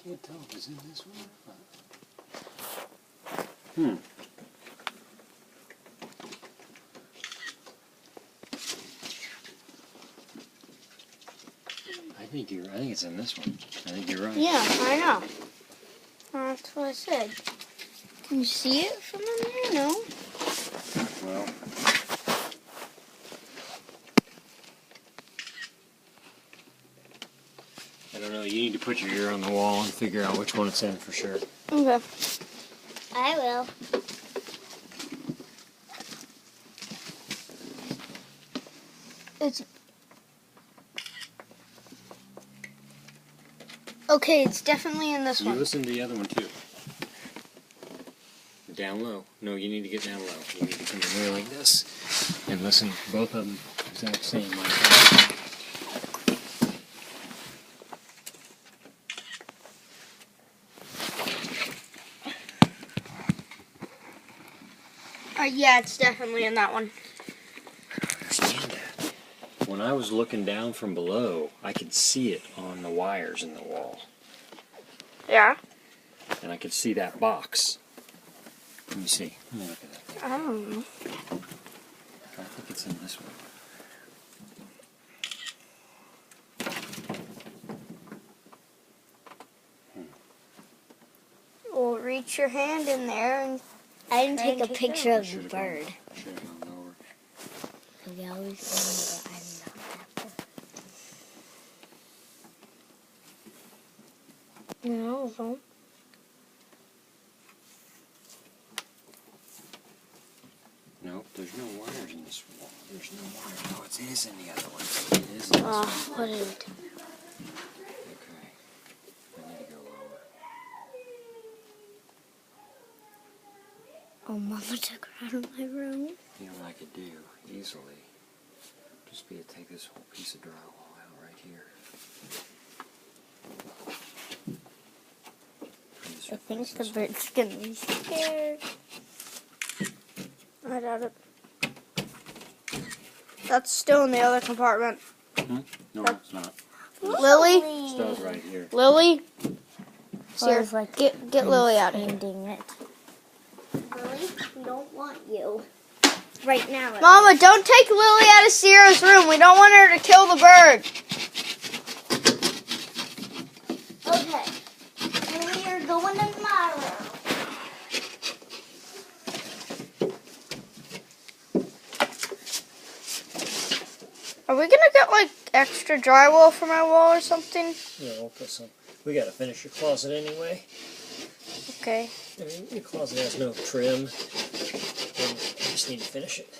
can't tell if it's in this one or not. I think it's in this one. I think you're right. Yeah, I know. That's what I said. Can you see it from in there? No. Well, I don't know. You need to put your ear on the wall and figure out which one it's in for sure. Okay. I will. It's okay. It's definitely in this You one. listen to the other one too. Down low. No, you need to get down low. You need to come in here like this and listen. Both of them exact same like that. Yeah, it's definitely in that one. I don't understand that. When I was looking down from below, I could see it on the wires in the wall. Yeah. And I could see that box. Let me see. Let me look at that thing. I don't know. I think it's in this one. Well, reach your hand in there and I didn't Try and take a take picture it of the Should've bird. Should've gone over. We always remember I'm not that bird. no. So. Nope, there's no wires in this wall. There's no wires. No, it is in the other one. It is in this one. What is it? Okay. I need to go lower. Oh, Mama took her out of my room. You know what I could do easily? Just be to take this whole piece of drywall out right here. I think the bird's gonna be scared. I doubt it. That's still in the other compartment. No, it's not. Lily? It's right here. Lily? So I was like, Get Lily out of here. handing it. Lily, we don't want you. Right now. Mama, don't take Lily out of Sierra's room. We don't want her to kill the bird. Okay. Lily, you're going in my room. Are we gonna get like extra drywall for my wall or something? Yeah, we'll put some. We gotta finish your closet anyway. Okay. I mean, your closet has no trim. And you just need to finish it.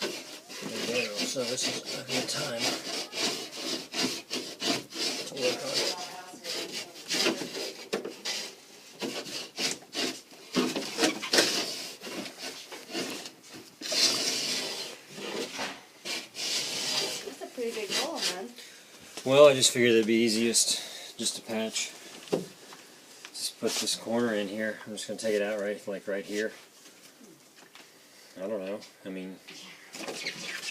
In general, so this is a good time to work on it. That's a pretty big hole, man. Well, I just figured it'd be easiest just to patch. Just put this corner in here. I'm just gonna take it out right here. I don't know. I mean,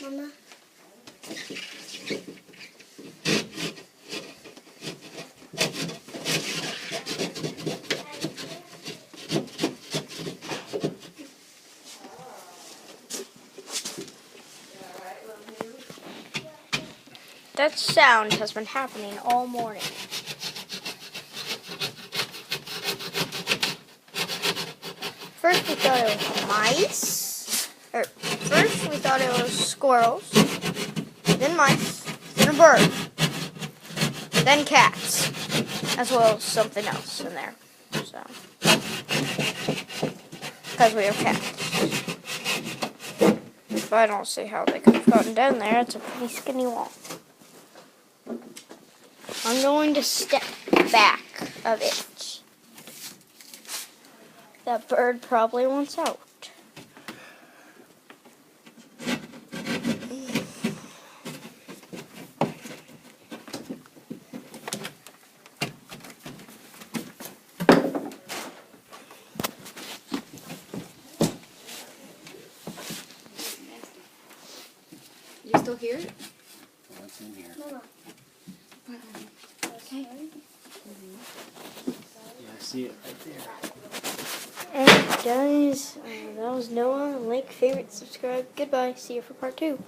Mama. That sound has been happening all morning. First we thought it was mice. First we thought it was squirrels. Then mice. Then a bird. Then cats. As well as something else in there. So. Because we have cats. But I don't see how they could have gotten down there. It's a pretty skinny wall. I'm going to step back of it. That bird probably wants out. You still hear it? what's in here? Mama. Okay. see it right there. Alright guys, that was Noah. Like, favorite, subscribe. Goodbye. See you for part 2.